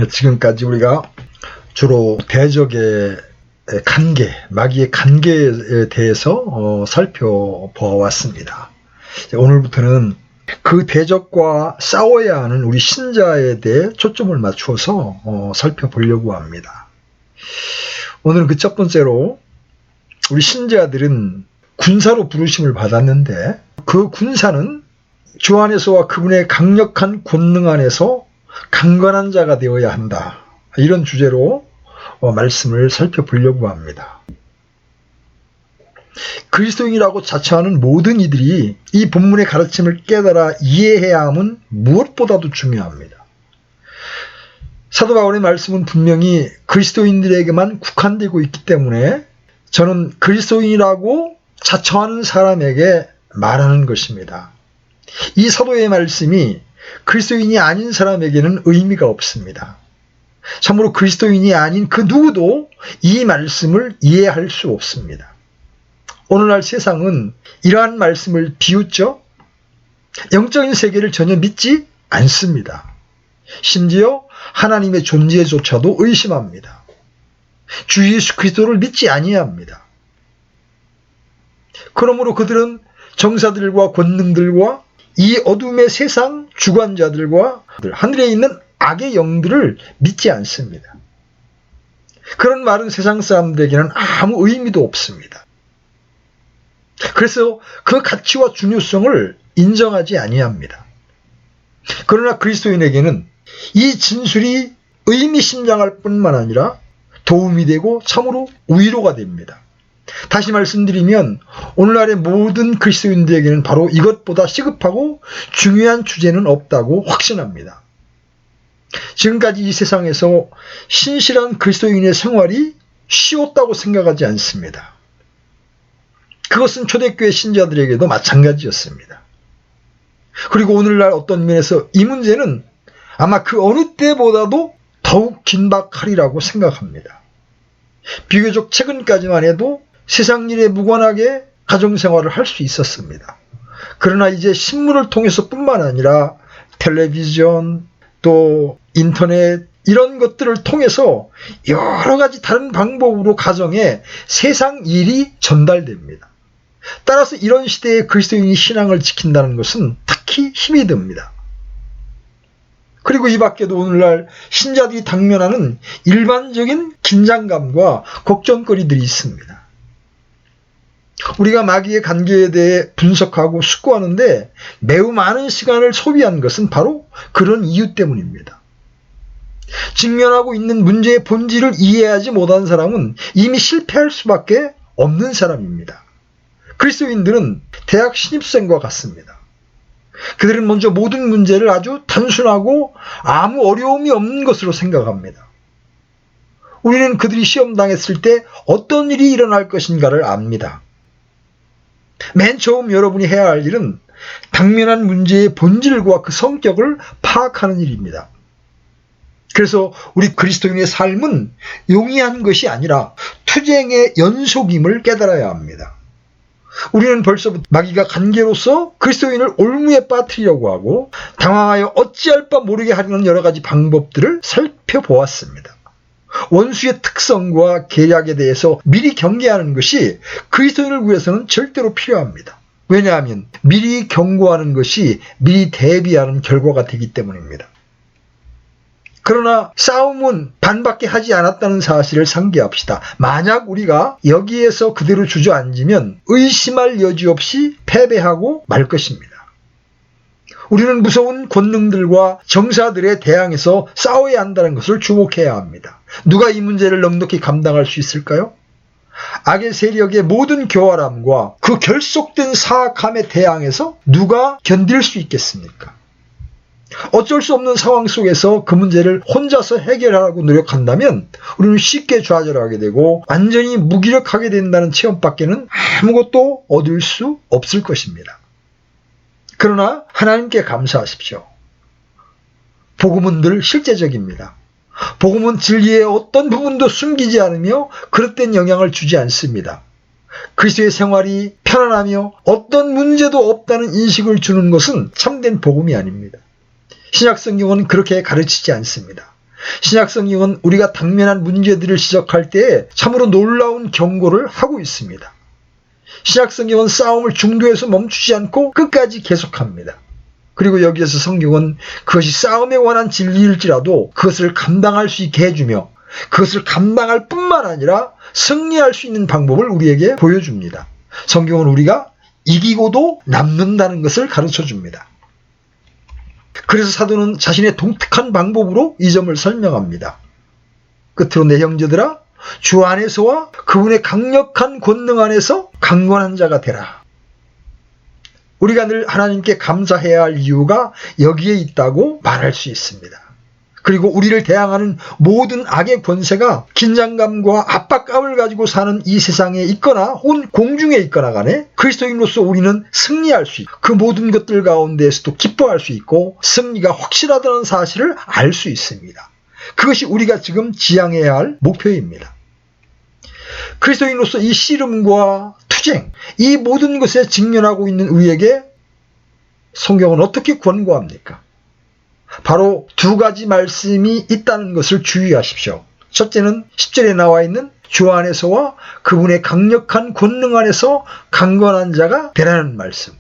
지금까지 우리가 주로 대적의 관계, 마귀의 관계에 대해서 살펴보았습니다. 오늘부터는 그 대적과 싸워야 하는 우리 신자에 대해 초점을 맞추어서 살펴보려고 합니다. 오늘은 그 첫 번째로 우리 신자들은 군사로 부르심을 받았는데 그 군사는 주 안에서와 그분의 강력한 권능 안에서 강건한 자가 되어야 한다. 이런 주제로 말씀을 살펴보려고 합니다. 그리스도인이라고 자처하는 모든 이들이 이 본문의 가르침을 깨달아 이해해야 함은 무엇보다도 중요합니다. 사도 바울의 말씀은 분명히 그리스도인들에게만 국한되고 있기 때문에 저는 그리스도인이라고 자처하는 사람에게 말하는 것입니다. 이 사도의 말씀이 그리스도인이 아닌 사람에게는 의미가 없습니다. 참으로 그리스도인이 아닌 그 누구도 이 말씀을 이해할 수 없습니다. 오늘날 세상은 이러한 말씀을 비웃죠. 영적인 세계를 전혀 믿지 않습니다. 심지어 하나님의 존재조차도 의심합니다. 주 예수 그리스도를 믿지 아니합니다. 그러므로 그들은 정사들과 권능들과 이 어둠의 세상 주관자들과 하늘에 있는 악의 영들을 믿지 않습니다. 그런 말은 세상 사람들에게는 아무 의미도 없습니다. 그래서 그 가치와 중요성을 인정하지 아니합니다. 그러나 그리스도인에게는 이 진술이 의미심장할 뿐만 아니라 도움이 되고 참으로 위로가 됩니다. 다시 말씀드리면 오늘날의 모든 그리스도인들에게는 바로 이것보다 시급하고 중요한 주제는 없다고 확신합니다. 지금까지 이 세상에서 신실한 그리스도인의 생활이 쉬웠다고 생각하지 않습니다. 그것은 초대교회 신자들에게도 마찬가지였습니다. 그리고 오늘날 어떤 면에서 이 문제는 아마 그 어느 때보다도 더욱 긴박하리라고 생각합니다. 비교적 최근까지만 해도 세상 일에 무관하게 가정생활을 할 수 있었습니다. 그러나 이제 신문을 통해서 뿐만 아니라 텔레비전, 또 인터넷 이런 것들을 통해서 여러 가지 다른 방법으로 가정에 세상 일이 전달됩니다. 따라서 이런 시대에 그리스도인이 신앙을 지킨다는 것은 특히 힘이 듭니다. 그리고 이 밖에도 오늘날 신자들이 당면하는 일반적인 긴장감과 걱정거리들이 있습니다. 우리가 마귀의 관계에 대해 분석하고 숙고하는데 매우 많은 시간을 소비한 것은 바로 그런 이유 때문입니다. 직면하고 있는 문제의 본질을 이해하지 못한 사람은 이미 실패할 수밖에 없는 사람입니다. 그리스도인들은 대학 신입생과 같습니다. 그들은 먼저 모든 문제를 아주 단순하고 아무 어려움이 없는 것으로 생각합니다. 우리는 그들이 시험 당했을 때 어떤 일이 일어날 것인가를 압니다. 맨 처음 여러분이 해야 할 일은 당면한 문제의 본질과 그 성격을 파악하는 일입니다. 그래서 우리 그리스도인의 삶은 용이한 것이 아니라 투쟁의 연속임을 깨달아야 합니다. 우리는 벌써부터 마귀가 관계로서 그리스도인을 올무에 빠뜨리려고 하고 당황하여 어찌할 바 모르게 하려는 여러 가지 방법들을 살펴보았습니다. 원수의 특성과 계략에 대해서 미리 경계하는 것이 그리스도인을 위해서는 절대로 필요합니다. 왜냐하면 미리 경고하는 것이 미리 대비하는 결과가 되기 때문입니다. 그러나 싸움은 반밖에 하지 않았다는 사실을 상기합시다. 만약 우리가 여기에서 그대로 주저앉으면 의심할 여지 없이 패배하고 말 것입니다. 우리는 무서운 권능들과 정사들에 대항해서 싸워야 한다는 것을 주목해야 합니다. 누가 이 문제를 넉넉히 감당할 수 있을까요? 악의 세력의 모든 교활함과 그 결속된 사악함에 대항해서 누가 견딜 수 있겠습니까? 어쩔 수 없는 상황 속에서 그 문제를 혼자서 해결하려고 노력한다면 우리는 쉽게 좌절하게 되고 완전히 무기력하게 된다는 체험밖에는 아무것도 얻을 수 없을 것입니다. 그러나 하나님께 감사하십시오. 복음은 늘 실제적입니다. 복음은 진리의 어떤 부분도 숨기지 않으며 그릇된 영향을 주지 않습니다. 그리스도의 생활이 편안하며 어떤 문제도 없다는 인식을 주는 것은 참된 복음이 아닙니다. 신약 성경은 그렇게 가르치지 않습니다. 신약 성경은 우리가 당면한 문제들을 지적할 때 참으로 놀라운 경고를 하고 있습니다. 신약 성경은 싸움을 중도에서 멈추지 않고 끝까지 계속합니다. 그리고 여기에서 성경은 그것이 싸움에 관한 진리일지라도 그것을 감당할 수 있게 해주며 그것을 감당할 뿐만 아니라 승리할 수 있는 방법을 우리에게 보여줍니다. 성경은 우리가 이기고도 남는다는 것을 가르쳐줍니다. 그래서 사도는 자신의 독특한 방법으로 이 점을 설명합니다. 끝으로 내 형제들아, 주 안에서와 그분의 강력한 권능 안에서 강건한 자가 되라. 우리가 늘 하나님께 감사해야 할 이유가 여기에 있다고 말할 수 있습니다. 그리고 우리를 대항하는 모든 악의 권세가 긴장감과 압박감을 가지고 사는 이 세상에 있거나 혹은 공중에 있거나 간에 그리스도인으로서 우리는 승리할 수 있고 그 모든 것들 가운데에서도 기뻐할 수 있고 승리가 확실하다는 사실을 알 수 있습니다. 그것이 우리가 지금 지향해야 할 목표입니다. 그리스도인으로서 이 씨름과 투쟁, 이 모든 것에 직면하고 있는 우리에게 성경은 어떻게 권고합니까? 바로 두 가지 말씀이 있다는 것을 주의하십시오. 첫째는 10절에 나와 있는 주 안에서와 그분의 강력한 권능 안에서 강건한 자가 되라는 말씀.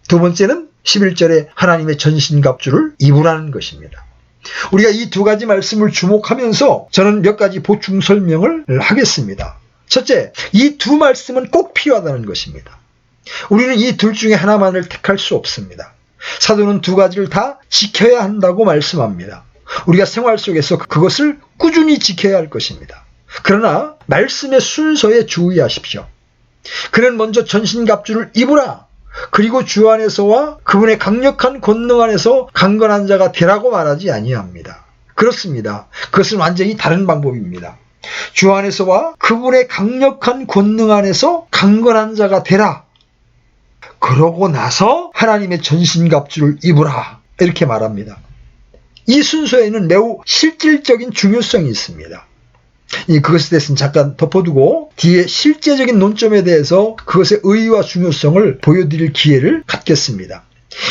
두 번째는 11절에 하나님의 전신갑주를 입으라는 것입니다. 우리가 이 두 가지 말씀을 주목하면서 저는 몇 가지 보충 설명을 하겠습니다. 첫째, 이 두 말씀은 꼭 필요하다는 것입니다. 우리는 이 둘 중에 하나만을 택할 수 없습니다. 사도는 두 가지를 다 지켜야 한다고 말씀합니다. 우리가 생활 속에서 그것을 꾸준히 지켜야 할 것입니다. 그러나 말씀의 순서에 주의하십시오. 그는 먼저 전신갑주를 입으라. 그리고 주 안에서와 그분의 강력한 권능 안에서 강건한 자가 되라고 말하지 아니합니다. 그렇습니다. 그것은 완전히 다른 방법입니다. 주 안에서와 그분의 강력한 권능 안에서 강건한 자가 되라. 그러고 나서 하나님의 전신갑주를 입으라. 이렇게 말합니다. 이 순서에는 매우 실질적인 중요성이 있습니다. 그것에 대해서는 잠깐 덮어두고 뒤에 실제적인 논점에 대해서 그것의 의의와 중요성을 보여드릴 기회를 갖겠습니다.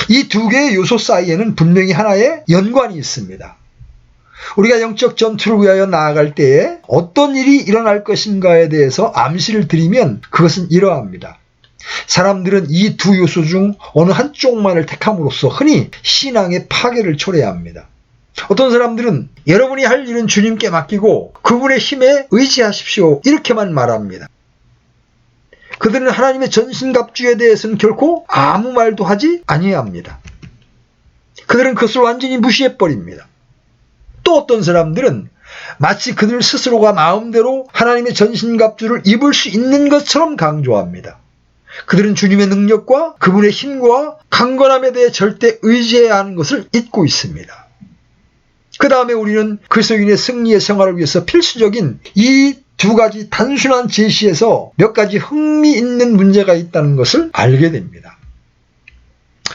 이 두 개의 요소 사이에는 분명히 하나의 연관이 있습니다. 우리가 영적 전투를 위하여 나아갈 때에 어떤 일이 일어날 것인가에 대해서 암시를 드리면 그것은 이러합니다. 사람들은 이 두 요소 중 어느 한쪽만을 택함으로써 흔히 신앙의 파괴를 초래합니다. 어떤 사람들은 여러분이 할 일은 주님께 맡기고 그분의 힘에 의지하십시오. 이렇게만 말합니다. 그들은 하나님의 전신갑주에 대해서는 결코 아무 말도 하지 아니합니다. 그들은 그것을 완전히 무시해버립니다. 또 어떤 사람들은 마치 그들 스스로가 마음대로 하나님의 전신갑주를 입을 수 있는 것처럼 강조합니다. 그들은 주님의 능력과 그분의 힘과 강건함에 대해 절대 의지해야 하는 것을 잊고 있습니다. 그 다음에 우리는 그리스도인의 승리의 생활을 위해서 필수적인 이 두 가지 단순한 제시에서 몇 가지 흥미있는 문제가 있다는 것을 알게 됩니다.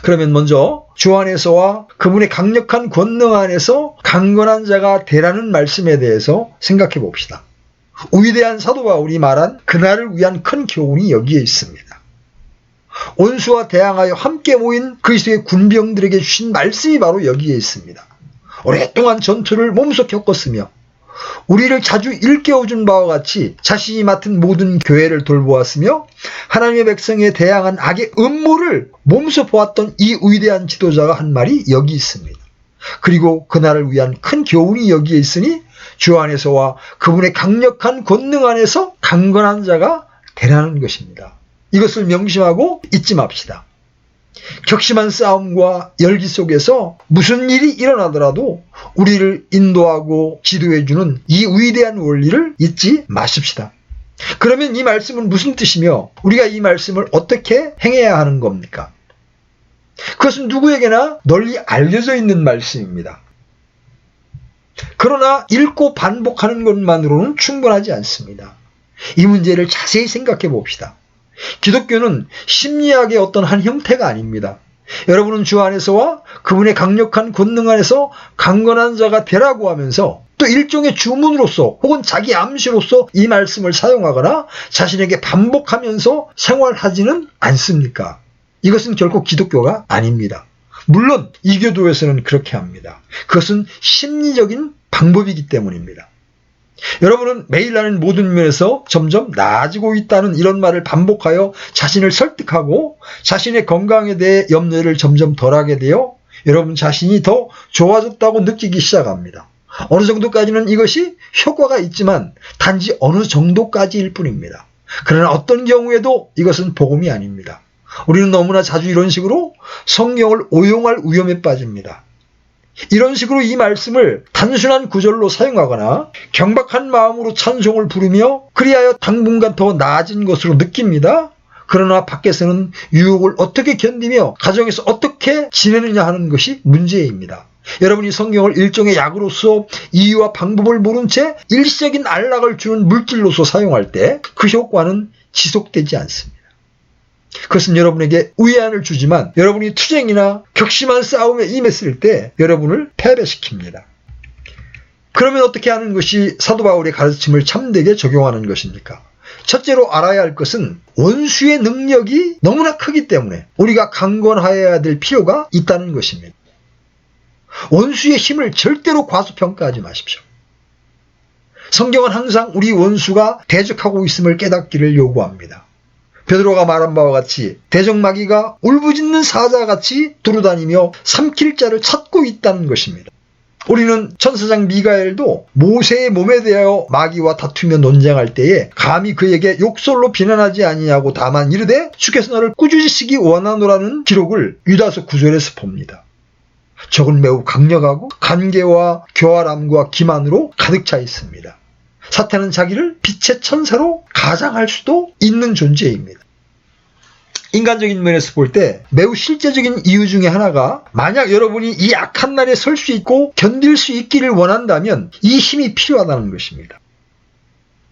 그러면 먼저 주 안에서와 그분의 강력한 권능 안에서 강건한 자가 되라는 말씀에 대해서 생각해 봅시다. 위대한 사도 바울이 말한 그날을 위한 큰 교훈이 여기에 있습니다. 원수와 대항하여 함께 모인 그리스도의 군병들에게 주신 말씀이 바로 여기에 있습니다. 오랫동안 전투를 몸소 겪었으며 우리를 자주 일깨워준 바와 같이 자신이 맡은 모든 교회를 돌보았으며 하나님의 백성에 대항한 악의 음모를 몸소 보았던 이 위대한 지도자가 한 말이 여기 있습니다. 그리고 그날을 위한 큰 교훈이 여기에 있으니 주 안에서와 그분의 강력한 권능 안에서 강건한 자가 되라는 것입니다. 이것을 명심하고 잊지 맙시다. 격심한 싸움과 열기 속에서 무슨 일이 일어나더라도 우리를 인도하고 지도해주는 이 위대한 원리를 잊지 마십시다. 그러면 이 말씀은 무슨 뜻이며 우리가 이 말씀을 어떻게 행해야 하는 겁니까? 그것은 누구에게나 널리 알려져 있는 말씀입니다. 그러나 읽고 반복하는 것만으로는 충분하지 않습니다. 이 문제를 자세히 생각해 봅시다. 기독교는 심리학의 어떤 한 형태가 아닙니다. 여러분은 주 안에서와 그분의 강력한 권능 안에서 강건한 자가 되라고 하면서 또 일종의 주문으로서 혹은 자기 암시로서 이 말씀을 사용하거나 자신에게 반복하면서 생활하지는 않습니까? 이것은 결코 기독교가 아닙니다. 물론 이교도에서는 그렇게 합니다. 그것은 심리적인 방법이기 때문입니다. 여러분은 매일 하는 모든 면에서 점점 나아지고 있다는 이런 말을 반복하여 자신을 설득하고 자신의 건강에 대해 염려를 점점 덜하게 되어 여러분 자신이 더 좋아졌다고 느끼기 시작합니다. 어느 정도까지는 이것이 효과가 있지만 단지 어느 정도까지일 뿐입니다. 그러나 어떤 경우에도 이것은 복음이 아닙니다. 우리는 너무나 자주 이런 식으로 성경을 오용할 위험에 빠집니다. 이런 식으로 이 말씀을 단순한 구절로 사용하거나 경박한 마음으로 찬송을 부르며 그리하여 당분간 더 나아진 것으로 느낍니다. 그러나 밖에서는 유혹을 어떻게 견디며 가정에서 어떻게 지내느냐 하는 것이 문제입니다. 여러분이 성경을 일종의 약으로서 이유와 방법을 모른 채 일시적인 안락을 주는 물질로서 사용할 때 그 효과는 지속되지 않습니다. 그것은 여러분에게 위안을 주지만 여러분이 투쟁이나 격심한 싸움에 임했을 때 여러분을 패배시킵니다. 그러면 어떻게 하는 것이 사도 바울의 가르침을 참되게 적용하는 것입니까? 첫째로 알아야 할 것은 원수의 능력이 너무나 크기 때문에 우리가 강건하여야 될 필요가 있다는 것입니다. 원수의 힘을 절대로 과소평가하지 마십시오. 성경은 항상 우리 원수가 대적하고 있음을 깨닫기를 요구합니다. 베드로가 말한 바와 같이 대적마귀가 울부짖는 사자같이 두루다니며 삼킬 자를 찾고 있다는 것입니다. 우리는 천사장 미가엘도 모세의 몸에 대하여 마귀와 다투며 논쟁할 때에 감히 그에게 욕설로 비난하지 아니하고 다만 이르되 주께서 너를 꾸짖으시기 원하노라는 기록을 유다서 9절에서 봅니다. 적은 매우 강력하고 간계와 교활함과 기만으로 가득 차 있습니다. 사탄은 자기를 빛의 천사로 가장할 수도 있는 존재입니다. 인간적인 면에서 볼 때 매우 실제적인 이유 중에 하나가 만약 여러분이 이 악한 날에 설 수 있고 견딜 수 있기를 원한다면 이 힘이 필요하다는 것입니다.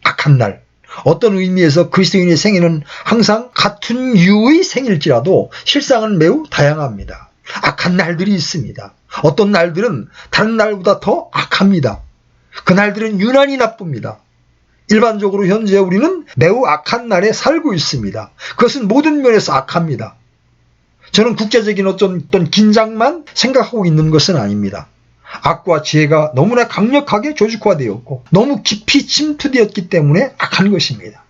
악한 날, 어떤 의미에서 그리스도인의 생애는 항상 같은 유의 생일지라도 실상은 매우 다양합니다. 악한 날들이 있습니다. 어떤 날들은 다른 날보다 더 악합니다. 그 날들은 유난히 나쁩니다. 일반적으로 현재 우리는 매우 악한 날에 살고 있습니다. 그것은 모든 면에서 악합니다. 저는 국제적인 어떤 긴장만 생각하고 있는 것은 아닙니다. 악과 죄가 너무나 강력하게 조직화되었고 너무 깊이 침투되었기 때문에 악한 것입니다.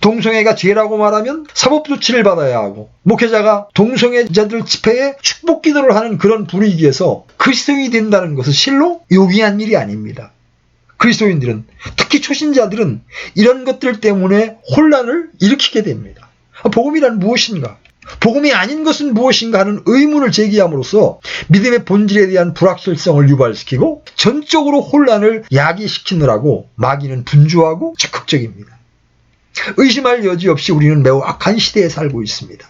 동성애가 죄라고 말하면 사법조치를 받아야 하고 목회자가 동성애자들 집회에 축복 기도를 하는 그런 분위기에서 그리스도인이 된다는 것은 실로 용이한 일이 아닙니다. 그리스도인들은 특히 초신자들은 이런 것들 때문에 혼란을 일으키게 됩니다. 복음이란 무엇인가? 복음이 아닌 것은 무엇인가 하는 의문을 제기함으로써 믿음의 본질에 대한 불확실성을 유발시키고 전적으로 혼란을 야기시키느라고 마귀는 분주하고 적극적입니다. 의심할 여지 없이 우리는 매우 악한 시대에 살고 있습니다.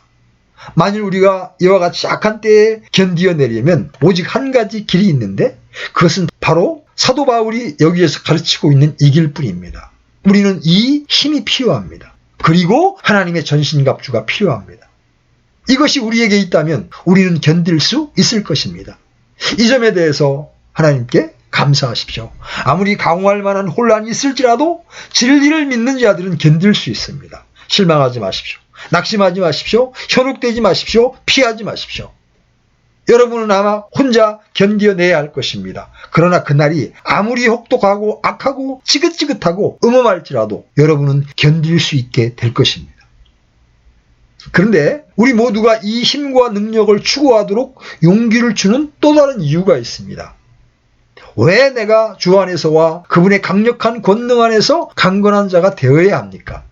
만일 우리가 이와 같이 악한 때에 견디어내려면 오직 한 가지 길이 있는데 그것은 바로 사도 바울이 여기에서 가르치고 있는 이 길뿐입니다. 우리는 이 힘이 필요합니다. 그리고 하나님의 전신갑주가 필요합니다. 이것이 우리에게 있다면 우리는 견딜 수 있을 것입니다. 이 점에 대해서 하나님께 감사하십시오. 아무리 강화할 만한 혼란이 있을지라도 진리를 믿는 자들은 견딜 수 있습니다. 실망하지 마십시오. 낙심하지 마십시오. 현혹되지 마십시오. 피하지 마십시오. 여러분은 아마 혼자 견뎌내야 할 것입니다. 그러나 그날이 아무리 혹독하고 악하고 지긋지긋하고 음험할지라도 여러분은 견딜 수 있게 될 것입니다. 그런데 우리 모두가 이 힘과 능력을 추구하도록 용기를 주는 또 다른 이유가 있습니다. 왜 내가 주 안에서와 그분의 강력한 권능 안에서 강건한 자가 되어야 합니까?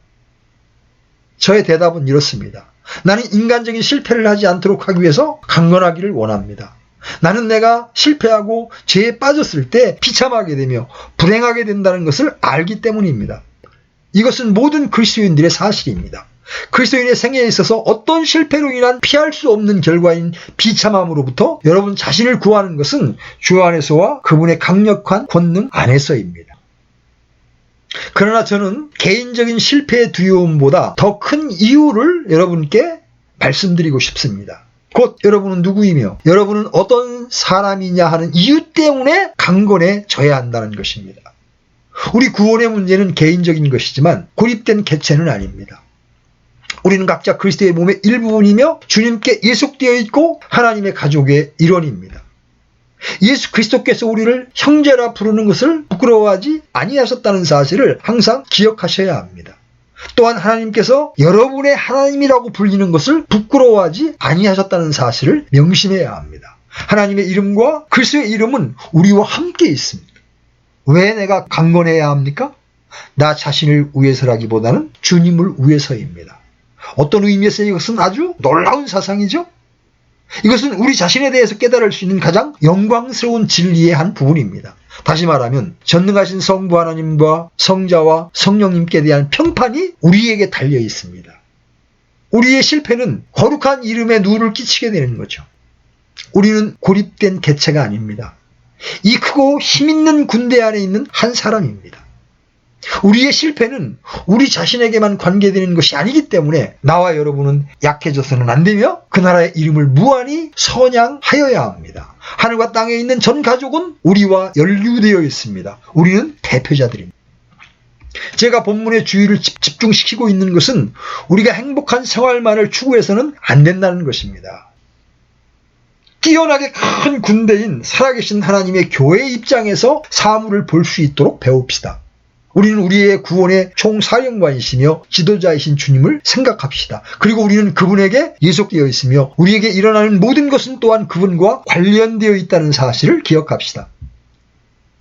저의 대답은 이렇습니다. 나는 인간적인 실패를 하지 않도록 하기 위해서 강건하기를 원합니다. 나는 내가 실패하고 죄에 빠졌을 때 비참하게 되며 불행하게 된다는 것을 알기 때문입니다. 이것은 모든 그리스도인들의 사실입니다. 그리스도인의 생애에 있어서 어떤 실패로 인한 피할 수 없는 결과인 비참함으로부터 여러분 자신을 구하는 것은 주 안에서와 그분의 강력한 권능 안에서입니다. 그러나 저는 개인적인 실패의 두려움보다 더 큰 이유를 여러분께 말씀드리고 싶습니다. 곧 여러분은 누구이며 여러분은 어떤 사람이냐 하는 이유 때문에 강건해져야 한다는 것입니다. 우리 구원의 문제는 개인적인 것이지만 고립된 개체는 아닙니다. 우리는 각자 그리스도의 몸의 일부분이며 주님께 예속되어 있고 하나님의 가족의 일원입니다. 예수 그리스도께서 우리를 형제라 부르는 것을 부끄러워하지 아니하셨다는 사실을 항상 기억하셔야 합니다. 또한 하나님께서 여러분의 하나님이라고 불리는 것을 부끄러워하지 아니하셨다는 사실을 명심해야 합니다. 하나님의 이름과 그리스도의 이름은 우리와 함께 있습니다. 왜 내가 강건해야 합니까? 나 자신을 위해서라기보다는 주님을 위해서입니다. 어떤 의미에서 이것은 아주 놀라운 사상이죠? 이것은 우리 자신에 대해서 깨달을 수 있는 가장 영광스러운 진리의 한 부분입니다. 다시 말하면 전능하신 성부 하나님과 성자와 성령님께 대한 평판이 우리에게 달려 있습니다. 우리의 실패는 거룩한 이름에 누를 끼치게 되는 거죠. 우리는 고립된 개체가 아닙니다. 이 크고 힘있는 군대 안에 있는 한 사람입니다. 우리의 실패는 우리 자신에게만 관계되는 것이 아니기 때문에 나와 여러분은 약해져서는 안 되며 그 나라의 이름을 무한히 선양하여야 합니다. 하늘과 땅에 있는 전 가족은 우리와 연루되어 있습니다. 우리는 대표자들입니다. 제가 본문의 주의를 집중시키고 있는 것은 우리가 행복한 생활만을 추구해서는 안 된다는 것입니다. 뛰어나게 큰 군대인 살아계신 하나님의 교회 입장에서 사물을 볼 수 있도록 배웁시다. 우리는 우리의 구원의 총사령관이시며 지도자이신 주님을 생각합시다. 그리고 우리는 그분에게 예속되어 있으며 우리에게 일어나는 모든 것은 또한 그분과 관련되어 있다는 사실을 기억합시다.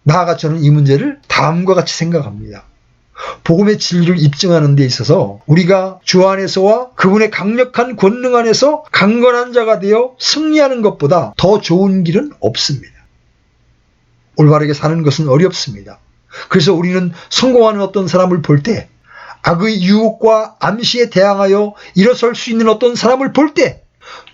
나아가 저는 이 문제를 다음과 같이 생각합니다. 복음의 진리를 입증하는 데 있어서 우리가 주 안에서와 그분의 강력한 권능 안에서 강건한 자가 되어 승리하는 것보다 더 좋은 길은 없습니다. 올바르게 사는 것은 어렵습니다. 그래서 우리는 성공하는 어떤 사람을 볼 때, 악의 유혹과 암시에 대항하여 일어설 수 있는 어떤 사람을 볼 때,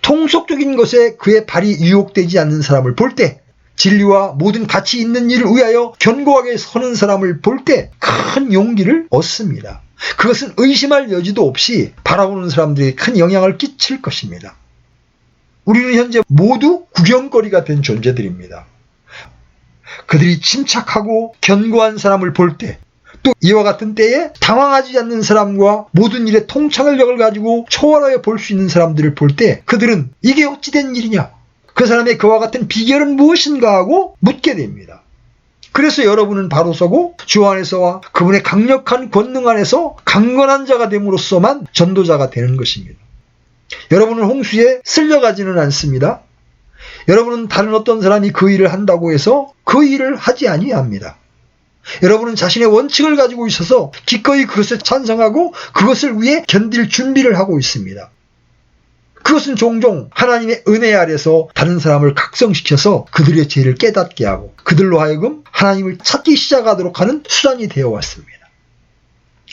통속적인 것에 그의 발이 유혹되지 않는 사람을 볼 때, 진리와 모든 가치 있는 일을 위하여 견고하게 서는 사람을 볼 때 큰 용기를 얻습니다. 그것은 의심할 여지도 없이 바라보는 사람들에게 큰 영향을 끼칠 것입니다. 우리는 현재 모두 구경거리가 된 존재들입니다. 그들이 침착하고 견고한 사람을 볼 때, 또 이와 같은 때에 당황하지 않는 사람과 모든 일에 통찰력을 가지고 초월하여 볼 수 있는 사람들을 볼 때 그들은 이게 어찌 된 일이냐? 그 사람의 그와 같은 비결은 무엇인가 하고 묻게 됩니다. 그래서 여러분은 바로 서고 주 안에서와 그분의 강력한 권능 안에서 강건한 자가 됨으로써만 전도자가 되는 것입니다. 여러분은 홍수에 쓸려가지는 않습니다. 여러분은 다른 어떤 사람이 그 일을 한다고 해서 그 일을 하지 아니합니다. 여러분은 자신의 원칙을 가지고 있어서 기꺼이 그것에 찬성하고 그것을 위해 견딜 준비를 하고 있습니다. 그것은 종종 하나님의 은혜 아래서 다른 사람을 각성시켜서 그들의 죄를 깨닫게 하고 그들로 하여금 하나님을 찾기 시작하도록 하는 수단이 되어 왔습니다.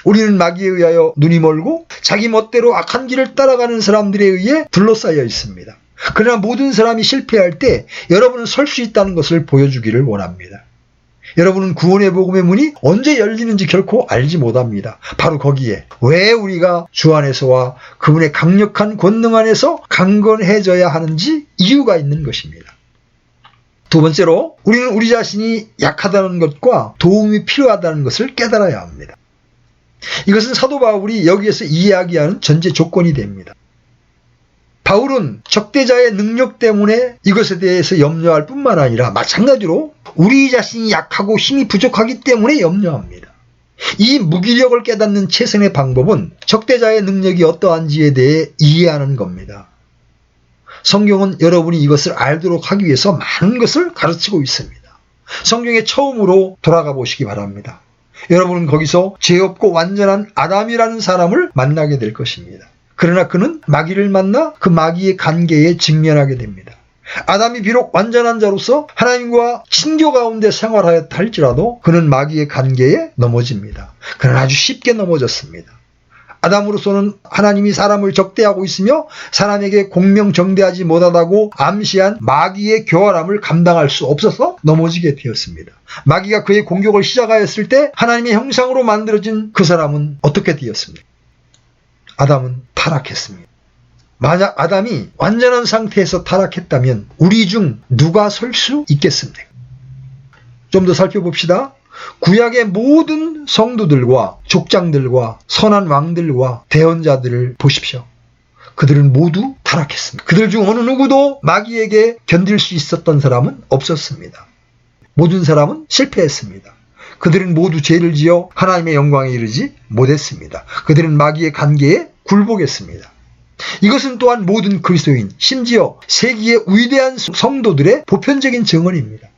우리는 마귀에 의하여 눈이 멀고 자기 멋대로 악한 길을 따라가는 사람들에 의해 둘러싸여 있습니다. 그러나 모든 사람이 실패할 때 여러분은 설 수 있다는 것을 보여주기를 원합니다. 여러분은 구원의 복음의 문이 언제 열리는지 결코 알지 못합니다. 바로 거기에 왜 우리가 주 안에서와 그분의 강력한 권능 안에서 강건해져야 하는지 이유가 있는 것입니다. 두 번째로 우리는 우리 자신이 약하다는 것과 도움이 필요하다는 것을 깨달아야 합니다. 이것은 사도 바울이 여기에서 이야기하는 전제 조건이 됩니다. 바울은 적대자의 능력 때문에 이것에 대해서 염려할 뿐만 아니라 마찬가지로 우리 자신이 약하고 힘이 부족하기 때문에 염려합니다. 이 무기력을 깨닫는 최선의 방법은 적대자의 능력이 어떠한지에 대해 이해하는 겁니다. 성경은 여러분이 이것을 알도록 하기 위해서 많은 것을 가르치고 있습니다. 성경에 처음으로 돌아가 보시기 바랍니다. 여러분은 거기서 죄 없고 완전한 아담이라는 사람을 만나게 될 것입니다. 그러나 그는 마귀를 만나 그 마귀의 관계에 직면하게 됩니다. 아담이 비록 완전한 자로서 하나님과 친교 가운데 생활하였다 할지라도 그는 마귀의 관계에 넘어집니다. 그는 아주 쉽게 넘어졌습니다. 아담으로서는 하나님이 사람을 적대하고 있으며 사람에게 공명정대하지 못하다고 암시한 마귀의 교활함을 감당할 수 없어서 넘어지게 되었습니다. 마귀가 그의 공격을 시작하였을 때 하나님의 형상으로 만들어진 그 사람은 어떻게 되었습니까? 아담은 타락했습니다. 만약 아담이 완전한 상태에서 타락했다면 우리 중 누가 설 수 있겠습니까? 좀 더 살펴봅시다. 구약의 모든 성도들과 족장들과 선한 왕들과 대언자들을 보십시오. 그들은 모두 타락했습니다. 그들 중 어느 누구도 마귀에게 견딜 수 있었던 사람은 없었습니다. 모든 사람은 실패했습니다. 그들은 모두 죄를 지어 하나님의 영광에 이르지 못했습니다. 그들은 마귀의 관계에 굴복했습니다. 이것은 또한 모든 그리스도인, 심지어 세기의 위대한 성도들의 보편적인 증언입니다.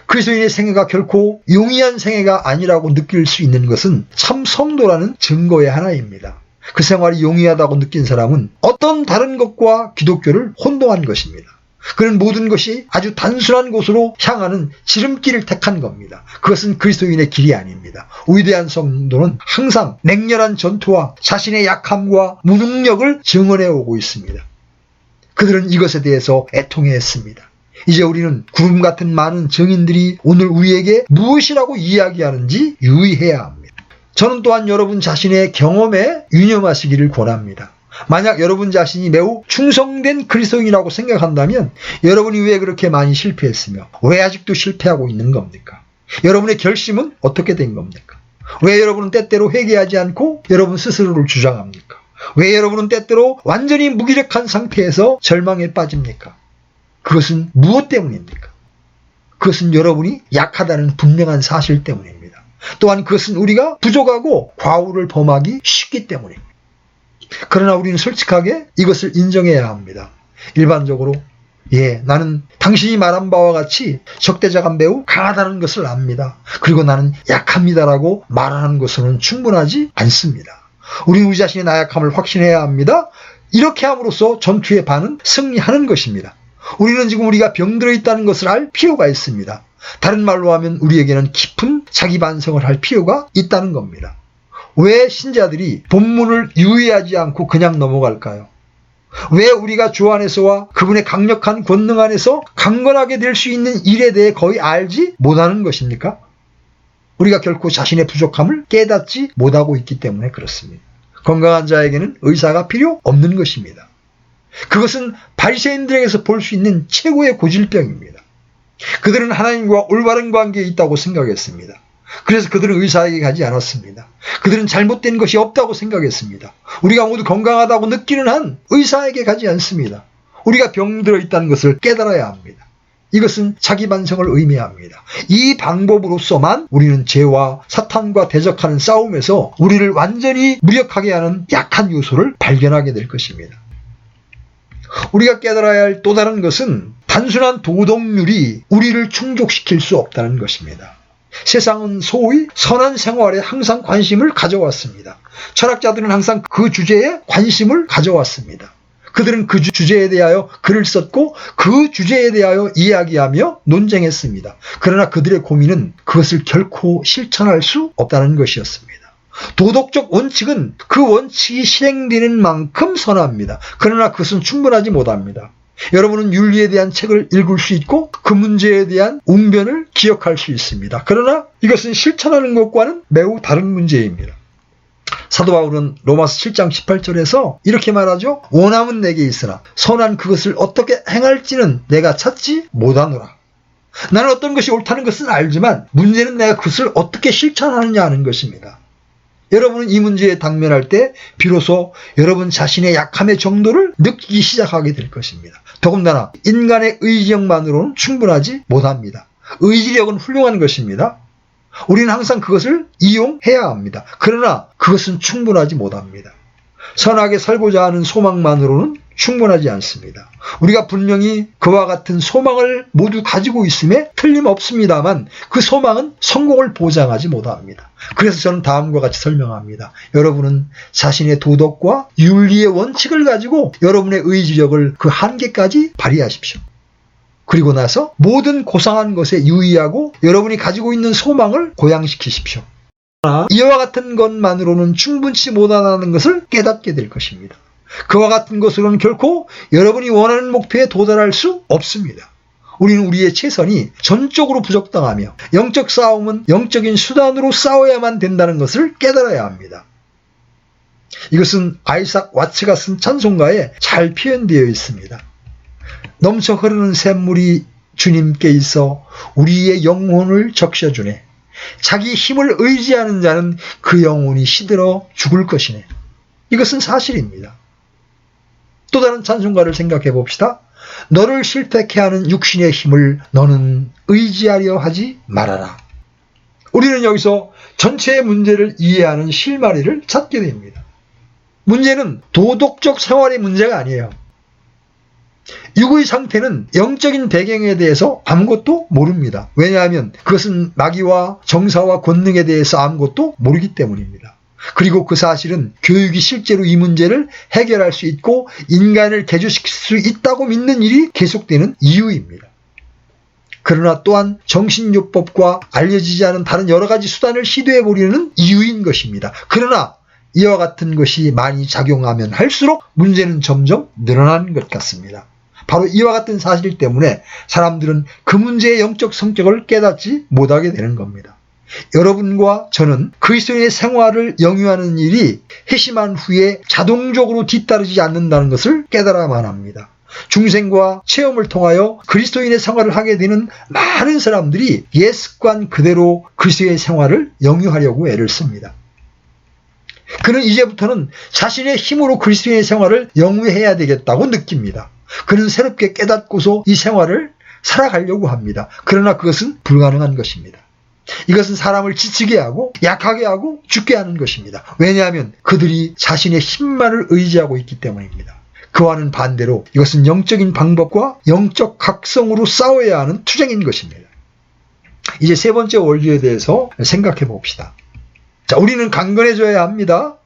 그리스도인의 생애가 결코 용이한 생애가 아니라고 느낄 수 있는 것은 참 성도라는 증거의 하나입니다. 그 생활이 용이하다고 느낀 사람은 어떤 다른 것과 기독교를 혼동한 것입니다. 그는 모든 것이 아주 단순한 곳으로 향하는 지름길을 택한 겁니다. 그것은 그리스도인의 길이 아닙니다. 위대한 성도는 항상 냉렬한 전투와 자신의 약함과 무능력을 증언해 오고 있습니다. 그들은 이것에 대해서 애통해했습니다. 이제 우리는 구름 같은 많은 증인들이 오늘 우리에게 무엇이라고 이야기하는지 유의해야 합니다. 저는 또한 여러분 자신의 경험에 유념하시기를 권합니다. 만약 여러분 자신이 매우 충성된 그리스도인이라고 생각한다면 여러분이 왜 그렇게 많이 실패했으며 왜 아직도 실패하고 있는 겁니까? 여러분의 결심은 어떻게 된 겁니까? 왜 여러분은 때때로 회개하지 않고 여러분 스스로를 주장합니까? 왜 여러분은 때때로 완전히 무기력한 상태에서 절망에 빠집니까? 그것은 무엇 때문입니까? 그것은 여러분이 약하다는 분명한 사실 때문입니다. 또한 그것은 우리가 부족하고 과오를 범하기 쉽기 때문입니다. 그러나 우리는 솔직하게 이것을 인정해야 합니다. 일반적으로 나는 당신이 말한 바와 같이 적대자가 매우 강하다는 것을 압니다. 그리고 나는 약합니다라고 말하는 것으로는 충분하지 않습니다. 우리는 우리 자신의 나약함을 확신해야 합니다. 이렇게 함으로써 전투의 반은 승리하는 것입니다. 우리는 지금 우리가 병들어 있다는 것을 알 필요가 있습니다. 다른 말로 하면 우리에게는 깊은 자기 반성을 할 필요가 있다는 겁니다. 왜 신자들이 본문을 유의하지 않고 그냥 넘어갈까요? 왜 우리가 주 안에서와 그분의 강력한 권능 안에서 강건하게 될 수 있는 일에 대해 거의 알지 못하는 것입니까? 우리가 결코 자신의 부족함을 깨닫지 못하고 있기 때문에 그렇습니다. 건강한 자에게는 의사가 필요 없는 것입니다. 그것은 바리새인들에게서 볼 수 있는 최고의 고질병입니다. 그들은 하나님과 올바른 관계에 있다고 생각했습니다. 그래서 그들은 의사에게 가지 않았습니다. 그들은 잘못된 것이 없다고 생각했습니다. 우리가 모두 건강하다고 느끼는 한 의사에게 가지 않습니다. 우리가 병들어 있다는 것을 깨달아야 합니다. 이것은 자기 반성을 의미합니다. 이 방법으로서만 우리는 죄와 사탄과 대적하는 싸움에서 우리를 완전히 무력하게 하는 약한 요소를 발견하게 될 것입니다. 우리가 깨달아야 할 또 다른 것은 단순한 도덕률이 우리를 충족시킬 수 없다는 것입니다. 세상은 소위 선한 생활에 항상 관심을 가져왔습니다. 철학자들은 항상 그 주제에 관심을 가져왔습니다. 그들은 그 주제에 대하여 글을 썼고 그 주제에 대하여 이야기하며 논쟁했습니다. 그러나 그들의 고민은 그것을 결코 실천할 수 없다는 것이었습니다. 도덕적 원칙은 그 원칙이 실행되는 만큼 선합니다. 그러나 그것은 충분하지 못합니다. 여러분은 윤리에 대한 책을 읽을 수 있고 그 문제에 대한 웅변을 기억할 수 있습니다. 그러나 이것은 실천하는 것과는 매우 다른 문제입니다. 사도 바울은 로마서 7장 18절에서 이렇게 말하죠. 원함은 내게 있으나 선한 그것을 어떻게 행할지는 내가 찾지 못하노라. 나는 어떤 것이 옳다는 것은 알지만 문제는 내가 그것을 어떻게 실천하느냐 하는 것입니다. 여러분은 이 문제에 당면할 때 비로소 여러분 자신의 약함의 정도를 느끼기 시작하게 될 것입니다. 더군다나 인간의 의지력만으로는 충분하지 못합니다. 의지력은 훌륭한 것입니다. 우리는 항상 그것을 이용해야 합니다. 그러나 그것은 충분하지 못합니다. 선하게 살고자 하는 소망만으로는 충분하지 않습니다. 우리가 분명히 그와 같은 소망을 모두 가지고 있음에 틀림없습니다만 그 소망은 성공을 보장하지 못합니다. 그래서 저는 다음과 같이 설명합니다. 여러분은 자신의 도덕과 윤리의 원칙을 가지고 여러분의 의지력을 그 한계까지 발휘하십시오. 그리고 나서 모든 고상한 것에 유의하고 여러분이 가지고 있는 소망을 고양시키십시오. 그러나 이와 같은 것만으로는 충분치 못하다는 것을 깨닫게 될 것입니다. 그와 같은 것으로는 결코 여러분이 원하는 목표에 도달할 수 없습니다. 우리는 우리의 최선이 전적으로 부족당하며 영적 싸움은 영적인 수단으로 싸워야만 된다는 것을 깨달아야 합니다. 이것은 아이삭 와츠가 쓴 찬송가에 잘 표현되어 있습니다. 넘쳐 흐르는 샘물이 주님께 있어 우리의 영혼을 적셔주네. 자기 힘을 의지하는 자는 그 영혼이 시들어 죽을 것이네. 이것은 사실입니다. 또 다른 찬송가를 생각해 봅시다. 너를 실패케 하는 육신의 힘을 너는 의지하려 하지 말아라. 우리는 여기서 전체의 문제를 이해하는 실마리를 찾게 됩니다. 문제는 도덕적 생활의 문제가 아니에요. 육의 상태는 영적인 배경에 대해서 아무것도 모릅니다. 왜냐하면 그것은 마귀와 정사와 권능에 대해서 아무것도 모르기 때문입니다. 그리고 그 사실은 교육이 실제로 이 문제를 해결할 수 있고 인간을 개조시킬 수 있다고 믿는 일이 계속되는 이유입니다. 그러나 또한 정신요법과 알려지지 않은 다른 여러 가지 수단을 시도해보려는 이유인 것입니다. 그러나 이와 같은 것이 많이 작용하면 할수록 문제는 점점 늘어나는 것 같습니다. 바로 이와 같은 사실 때문에 사람들은 그 문제의 영적 성격을 깨닫지 못하게 되는 겁니다. 여러분과 저는 그리스도인의 생활을 영위하는 일이 회심한 후에 자동적으로 뒤따르지 않는다는 것을 깨달아야만 합니다. 중생과 체험을 통하여 그리스도인의 생활을 하게 되는 많은 사람들이 옛 습관 그대로 그리스도의 생활을 영위하려고 애를 씁니다. 그는 이제부터는 자신의 힘으로 그리스도인의 생활을 영위해야 되겠다고 느낍니다. 그는 새롭게 깨닫고서 이 생활을 살아가려고 합니다. 그러나 그것은 불가능한 것입니다. 이것은 사람을 지치게 하고 약하게 하고 죽게 하는 것입니다. 왜냐하면 그들이 자신의 힘만을 의지하고 있기 때문입니다. 그와는 반대로 이것은 영적인 방법과 영적 각성으로 싸워야 하는 투쟁인 것입니다. 이제 세 번째 원리에 대해서 생각해 봅시다. 자, 우리는 강건해져야 합니다.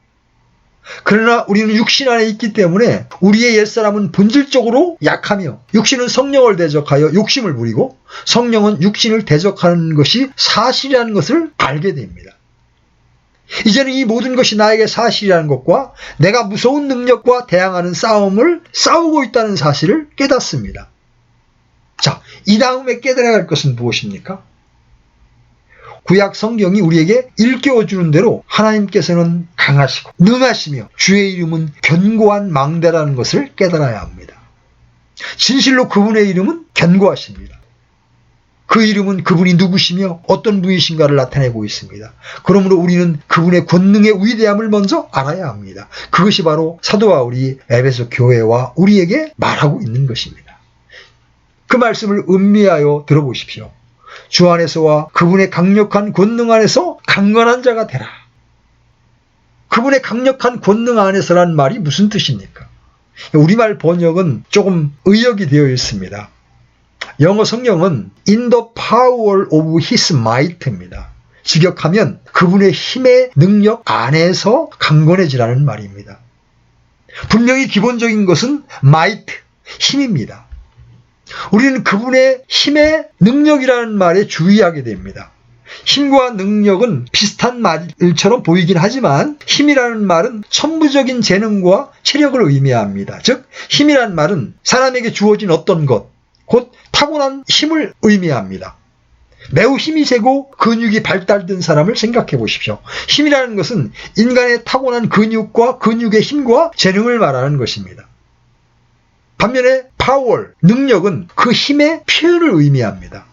그러나 우리는 육신 안에 있기 때문에 우리의 옛사람은 본질적으로 약하며 육신은 성령을 대적하여 욕심을 부리고 성령은 육신을 대적하는 것이 사실이라는 것을 알게 됩니다. 이제는 이 모든 것이 나에게 사실이라는 것과 내가 무서운 능력과 대항하는 싸움을 싸우고 있다는 사실을 깨닫습니다. 자, 이 다음에 깨달아야 할 것은 무엇입니까? 구약 성경이 우리에게 일깨워주는 대로 하나님께서는 강하시고 능하시며 주의 이름은 견고한 망대라는 것을 깨달아야 합니다. 진실로 그분의 이름은 견고하십니다. 그 이름은 그분이 누구시며 어떤 분이신가를 나타내고 있습니다. 그러므로 우리는 그분의 권능의 위대함을 먼저 알아야 합니다. 그것이 바로 사도 바울이 에베소 교회와 우리에게 말하고 있는 것입니다. 그 말씀을 음미하여 들어보십시오. 주 안에서와 그분의 강력한 권능 안에서 강건한 자가 되라. 그분의 강력한 권능 안에서란 말이 무슨 뜻입니까? 우리말 번역은 조금 의역이 되어 있습니다. 영어 성경은 in the power of his might입니다. 직역하면 그분의 힘의 능력 안에서 강건해지라는 말입니다. 분명히 기본적인 것은 might, 힘입니다. 우리는 그분의 힘의 능력이라는 말에 주의하게 됩니다. 힘과 능력은 비슷한 말처럼 보이긴 하지만 힘이라는 말은 천부적인 재능과 체력을 의미합니다. 즉 힘이라는 말은 사람에게 주어진 어떤 것, 곧 타고난 힘을 의미합니다. 매우 힘이 세고 근육이 발달된 사람을 생각해 보십시오. 힘이라는 것은 인간의 타고난 근육과 근육의 힘과 재능을 말하는 것입니다. 반면에 파워, 능력은 그 힘의 표현을 의미합니다.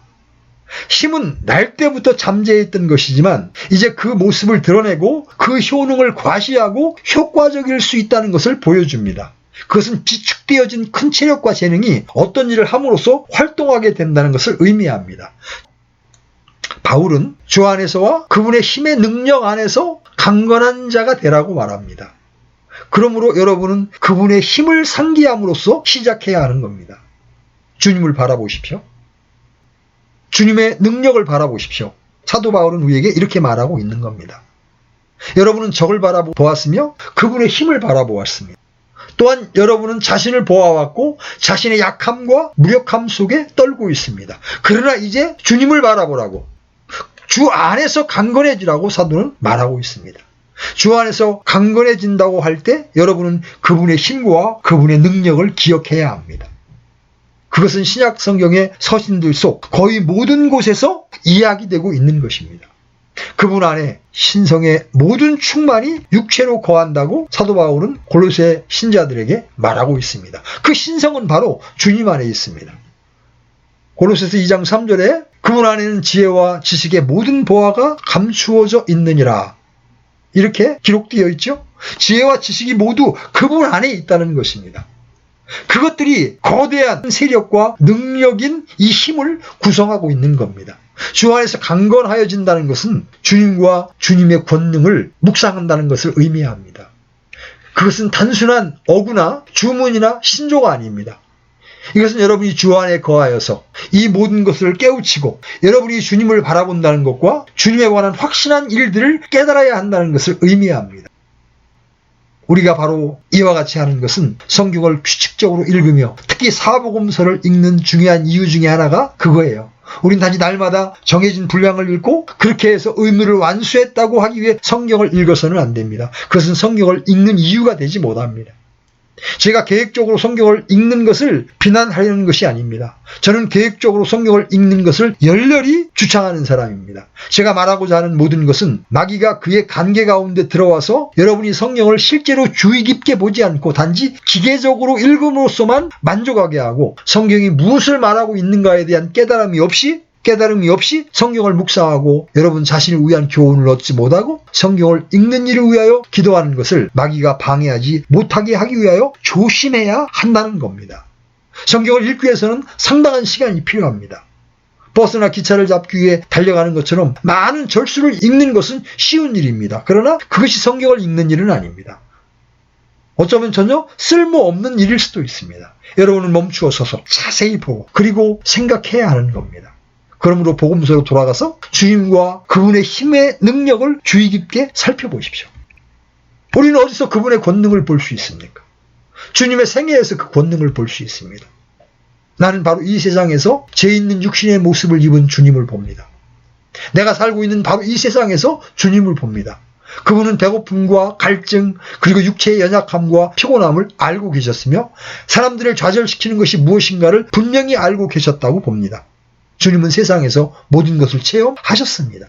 힘은 날 때부터 잠재했던 것이지만 이제 그 모습을 드러내고 그 효능을 과시하고 효과적일 수 있다는 것을 보여줍니다. 그것은 비축되어진 큰 체력과 재능이 어떤 일을 함으로써 활동하게 된다는 것을 의미합니다. 바울은 주 안에서와 그분의 힘의 능력 안에서 강건한 자가 되라고 말합니다. 그러므로 여러분은 그분의 힘을 상기함으로써 시작해야 하는 겁니다. 주님을 바라보십시오. 주님의 능력을 바라보십시오. 사도 바울은 우리에게 이렇게 말하고 있는 겁니다. 여러분은 적을 바라보았으며 그분의 힘을 바라보았습니다. 또한 여러분은 자신을 보아왔고 자신의 약함과 무력함 속에 떨고 있습니다. 그러나 이제 주님을 바라보라고, 주 안에서 강건해지라고 사도는 말하고 있습니다. 주 안에서 강건해진다고 할 때 여러분은 그분의 힘과 그분의 능력을 기억해야 합니다. 그것은 신약 성경의 서신들 속 거의 모든 곳에서 이야기되고 있는 것입니다. 그분 안에 신성의 모든 충만이 육체로 거한다고 사도 바울은 골로새 신자들에게 말하고 있습니다. 그 신성은 바로 주님 안에 있습니다. 골로새서 2장 3절에 그분 안에는 지혜와 지식의 모든 보화가 감추어져 있느니라, 이렇게 기록되어 있죠. 지혜와 지식이 모두 그분 안에 있다는 것입니다. 그것들이 거대한 세력과 능력인 이 힘을 구성하고 있는 겁니다. 주 안에서 강건하여진다는 것은 주님과 주님의 권능을 묵상한다는 것을 의미합니다. 그것은 단순한 어구나 주문이나 신조가 아닙니다. 이것은 여러분이 주 안에 거하여서 이 모든 것을 깨우치고 여러분이 주님을 바라본다는 것과 주님에 관한 확신한 일들을 깨달아야 한다는 것을 의미합니다. 우리가 바로 이와 같이 하는 것은 성경을 규칙적으로 읽으며 특히 사복음서를 읽는 중요한 이유 중에 하나가 그거예요. 우린 단지 날마다 정해진 분량을 읽고 그렇게 해서 의무를 완수했다고 하기 위해 성경을 읽어서는 안 됩니다. 그것은 성경을 읽는 이유가 되지 못합니다. 제가 계획적으로 성경을 읽는 것을 비난하려는 것이 아닙니다. 저는 계획적으로 성경을 읽는 것을 열렬히 주창하는 사람입니다. 제가 말하고자 하는 모든 것은 마귀가 그의 관계 가운데 들어와서 여러분이 성경을 실제로 주의 깊게 보지 않고 단지 기계적으로 읽음으로써만 만족하게 하고 성경이 무엇을 말하고 있는가에 대한 깨달음이 없이 성경을 묵상하고 여러분 자신을 위한 교훈을 얻지 못하고 성경을 읽는 일을 위하여 기도하는 것을 마귀가 방해하지 못하게 하기 위하여 조심해야 한다는 겁니다. 성경을 읽기 위해서는 상당한 시간이 필요합니다. 버스나 기차를 잡기 위해 달려가는 것처럼 많은 절수를 읽는 것은 쉬운 일입니다. 그러나 그것이 성경을 읽는 일은 아닙니다. 어쩌면 전혀 쓸모없는 일일 수도 있습니다. 여러분은 멈추어 서서 자세히 보고 그리고 생각해야 하는 겁니다. 그러므로 복음서로 돌아가서 주님과 그분의 힘의 능력을 주의 깊게 살펴보십시오. 우리는 어디서 그분의 권능을 볼 수 있습니까? 주님의 생애에서 그 권능을 볼 수 있습니다. 나는 바로 이 세상에서 죄 있는 육신의 모습을 입은 주님을 봅니다. 내가 살고 있는 바로 이 세상에서 주님을 봅니다. 그분은 배고픔과 갈증 그리고 육체의 연약함과 피곤함을 알고 계셨으며 사람들을 좌절시키는 것이 무엇인가를 분명히 알고 계셨다고 봅니다. 주님은 세상에서 모든 것을 체험하셨습니다.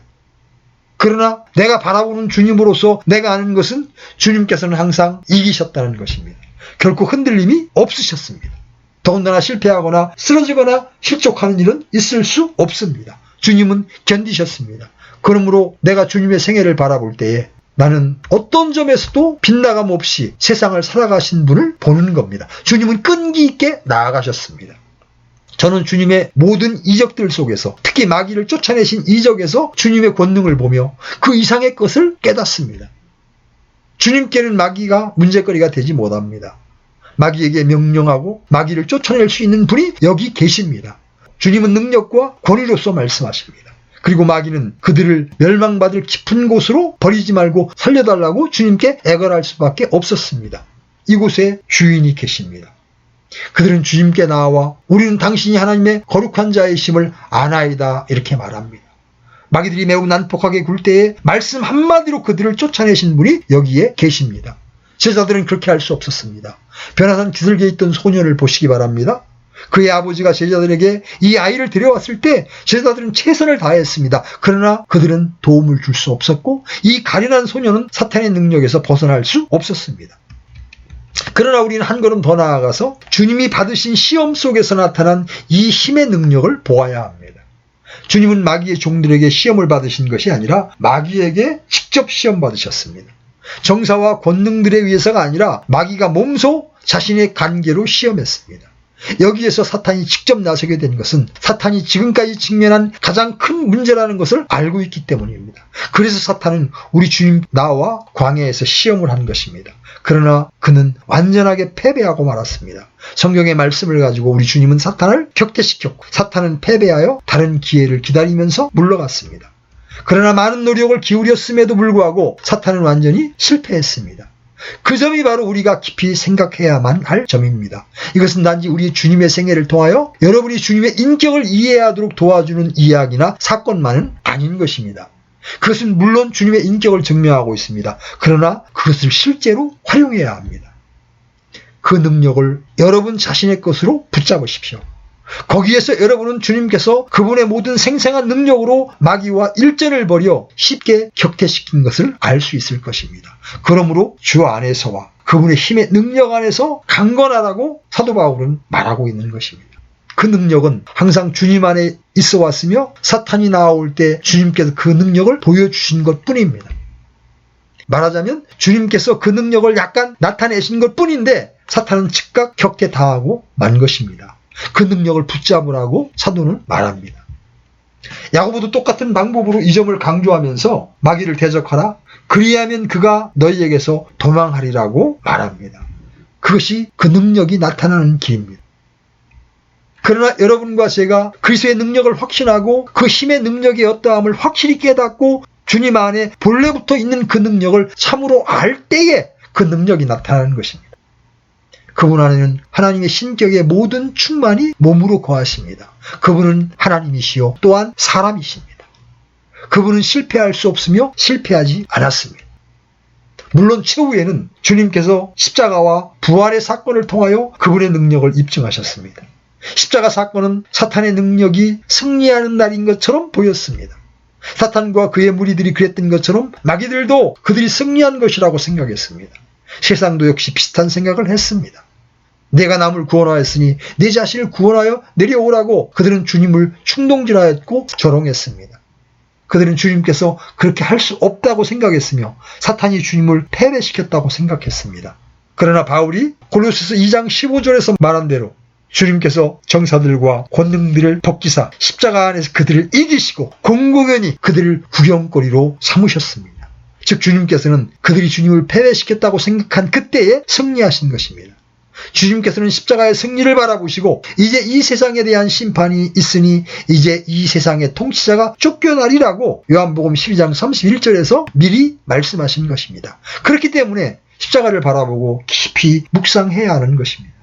그러나 내가 바라보는 주님으로서 내가 아는 것은 주님께서는 항상 이기셨다는 것입니다. 결코 흔들림이 없으셨습니다. 더군다나 실패하거나 쓰러지거나 실족하는 일은 있을 수 없습니다. 주님은 견디셨습니다. 그러므로 내가 주님의 생애를 바라볼 때에 나는 어떤 점에서도 빗나감 없이 세상을 살아가신 분을 보는 겁니다. 주님은 끈기 있게 나아가셨습니다. 저는 주님의 모든 이적들 속에서 특히 마귀를 쫓아내신 이적에서 주님의 권능을 보며 그 이상의 것을 깨닫습니다. 주님께는 마귀가 문제거리가 되지 못합니다. 마귀에게 명령하고 마귀를 쫓아낼 수 있는 분이 여기 계십니다. 주님은 능력과 권위로서 말씀하십니다. 그리고 마귀는 그들을 멸망받을 깊은 곳으로 버리지 말고 살려달라고 주님께 애걸할 수밖에 없었습니다. 이곳에 주인이 계십니다. 그들은 주님께 나와 우리는 당신이 하나님의 거룩한 자이심을 아나이다 이렇게 말합니다. 마귀들이 매우 난폭하게 굴 때에 말씀 한마디로 그들을 쫓아내신 분이 여기에 계십니다. 제자들은 그렇게 할 수 없었습니다. 변화산 기슭에 있던 소년을 보시기 바랍니다. 그의 아버지가 제자들에게 이 아이를 데려왔을 때 제자들은 최선을 다했습니다. 그러나 그들은 도움을 줄 수 없었고 이 가련한 소년은 사탄의 능력에서 벗어날 수 없었습니다. 그러나 우리는 한 걸음 더 나아가서 주님이 받으신 시험 속에서 나타난 이 힘의 능력을 보아야 합니다. 주님은 마귀의 종들에게 시험을 받으신 것이 아니라 마귀에게 직접 시험 받으셨습니다. 정사와 권능들에 의해서가 아니라 마귀가 몸소 자신의 관계로 시험했습니다. 여기에서 사탄이 직접 나서게 된 것은 사탄이 지금까지 직면한 가장 큰 문제라는 것을 알고 있기 때문입니다. 그래서 사탄은 우리 주님 나와 광야에서 시험을 한 것입니다. 그러나 그는 완전하게 패배하고 말았습니다. 성경의 말씀을 가지고 우리 주님은 사탄을 격퇴시켰고 사탄은 패배하여 다른 기회를 기다리면서 물러갔습니다. 그러나 많은 노력을 기울였음에도 불구하고 사탄은 완전히 실패했습니다. 그 점이 바로 우리가 깊이 생각해야만 할 점입니다. 이것은 단지 우리 주님의 생애를 통하여 여러분이 주님의 인격을 이해하도록 도와주는 이야기나 사건만은 아닌 것입니다. 그것은 물론 주님의 인격을 증명하고 있습니다. 그러나 그것을 실제로 활용해야 합니다. 그 능력을 여러분 자신의 것으로 붙잡으십시오. 거기에서 여러분은 주님께서 그분의 모든 생생한 능력으로 마귀와 일전을 벌여 쉽게 격퇴시킨 것을 알 수 있을 것입니다. 그러므로 주 안에서와 그분의 힘의 능력 안에서 강건하다고 사도 바울은 말하고 있는 것입니다. 그 능력은 항상 주님 안에 있어 왔으며 사탄이 나올 때 주님께서 그 능력을 보여주신 것뿐입니다. 말하자면 주님께서 그 능력을 약간 나타내신 것뿐인데 사탄은 즉각 격퇴 당하고 만 것입니다. 그 능력을 붙잡으라고 사도는 말합니다. 야고보도 똑같은 방법으로 이 점을 강조하면서 마귀를 대적하라. 그리하면 그가 너희에게서 도망하리라고 말합니다. 그것이 그 능력이 나타나는 길입니다. 그러나 여러분과 제가 그리스도의 능력을 확신하고 그 힘의 능력이 어떠함을 확실히 깨닫고 주님 안에 본래부터 있는 그 능력을 참으로 알 때에 그 능력이 나타나는 것입니다. 그분 안에는 하나님의 신격의 모든 충만이 몸으로 거하십니다. 그분은 하나님이시요 또한 사람이십니다. 그분은 실패할 수 없으며 실패하지 않았습니다. 물론 최후에는 주님께서 십자가와 부활의 사건을 통하여 그분의 능력을 입증하셨습니다. 십자가 사건은 사탄의 능력이 승리하는 날인 것처럼 보였습니다. 사탄과 그의 무리들이 그랬던 것처럼 마귀들도 그들이 승리한 것이라고 생각했습니다. 세상도 역시 비슷한 생각을 했습니다. 내가 남을 구원하였으니 내 자신을 구원하여 내려오라고 그들은 주님을 충동질하였고 조롱했습니다. 그들은 주님께서 그렇게 할 수 없다고 생각했으며 사탄이 주님을 패배시켰다고 생각했습니다. 그러나 바울이 골로새서 2장 15절에서 말한 대로 주님께서 정사들과 권능들을 벗기사 십자가 안에서 그들을 이기시고 공공연히 그들을 구경거리로 삼으셨습니다. 즉 주님께서는 그들이 주님을 패배시켰다고 생각한 그때에 승리하신 것입니다. 주님께서는 십자가의 승리를 바라보시고 이제 이 세상에 대한 심판이 있으니 이제 이 세상의 통치자가 쫓겨나리라고 요한복음 12장 31절에서 미리 말씀하신 것입니다. 그렇기 때문에 십자가를 바라보고 깊이 묵상해야 하는 것입니다.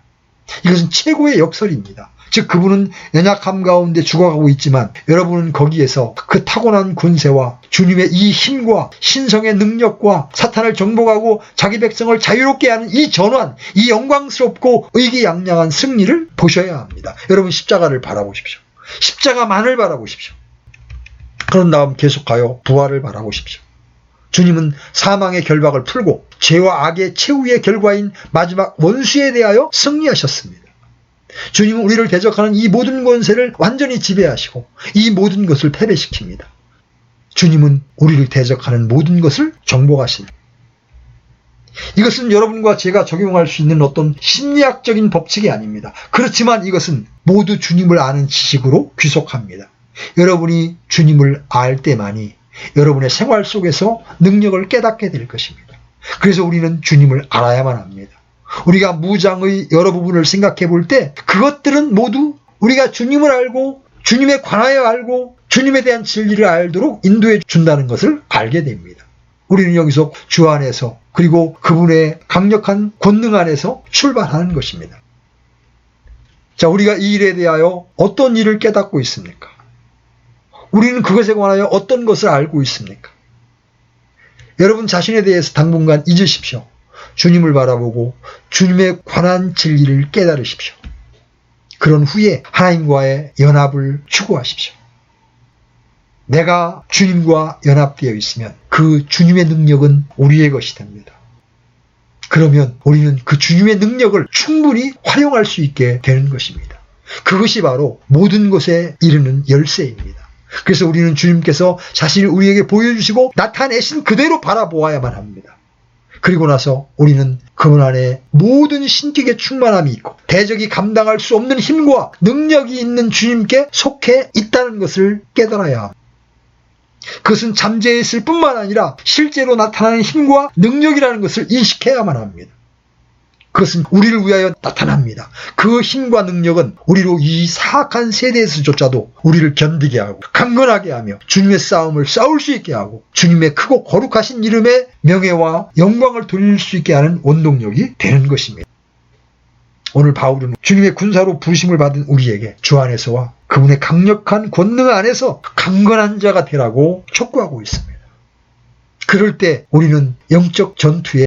이것은 최고의 역설입니다. 즉 그분은 연약함 가운데 죽어가고 있지만 여러분은 거기에서 그 타고난 권세와 주님의 이 힘과 신성의 능력과 사탄을 정복하고 자기 백성을 자유롭게 하는 이 전환, 이 영광스럽고 의기양양한 승리를 보셔야 합니다. 여러분 십자가를 바라보십시오. 십자가만을 바라보십시오. 그런 다음 계속하여 부활을 바라보십시오. 주님은 사망의 결박을 풀고 죄와 악의 최후의 결과인 마지막 원수에 대하여 승리하셨습니다. 주님은 우리를 대적하는 이 모든 권세를 완전히 지배하시고 이 모든 것을 패배시킵니다. 주님은 우리를 대적하는 모든 것을 정복하십니다. 이것은 여러분과 제가 적용할 수 있는 어떤 심리학적인 법칙이 아닙니다. 그렇지만 이것은 모두 주님을 아는 지식으로 귀속합니다. 여러분이 주님을 알 때만이 여러분의 생활 속에서 능력을 깨닫게 될 것입니다. 그래서 우리는 주님을 알아야만 합니다. 우리가 무장의 여러 부분을 생각해 볼 때 그것들은 모두 우리가 주님을 알고 주님에 관하여 알고 주님에 대한 진리를 알도록 인도해 준다는 것을 알게 됩니다. 우리는 여기서 주 안에서 그리고 그분의 강력한 권능 안에서 출발하는 것입니다. 자, 우리가 이 일에 대하여 어떤 일을 깨닫고 있습니까? 우리는 그것에 관하여 어떤 것을 알고 있습니까? 여러분 자신에 대해서 당분간 잊으십시오. 주님을 바라보고 주님에 관한 진리를 깨달으십시오. 그런 후에 하나님과의 연합을 추구하십시오. 내가 주님과 연합되어 있으면 그 주님의 능력은 우리의 것이 됩니다. 그러면 우리는 그 주님의 능력을 충분히 활용할 수 있게 되는 것입니다. 그것이 바로 모든 것에 이르는 열쇠입니다. 그래서 우리는 주님께서 자신을 우리에게 보여주시고 나타내신 그대로 바라보아야만 합니다. 그리고 나서 우리는 그분 안에 모든 신격의 충만함이 있고 대적이 감당할 수 없는 힘과 능력이 있는 주님께 속해 있다는 것을 깨달아야 합니다. 그것은 잠재해 있을 뿐만 아니라 실제로 나타나는 힘과 능력이라는 것을 인식해야만 합니다. 그것은 우리를 위하여 나타납니다. 그 힘과 능력은 우리로 이 사악한 세대에서조차도 우리를 견디게 하고 강건하게 하며 주님의 싸움을 싸울 수 있게 하고 주님의 크고 거룩하신 이름에 명예와 영광을 돌릴 수 있게 하는 원동력이 되는 것입니다. 오늘 바울은 주님의 군사로 부르심을 받은 우리에게 주 안에서와 그분의 강력한 권능 안에서 강건한 자가 되라고 촉구하고 있습니다. 그럴 때 우리는 영적 전투에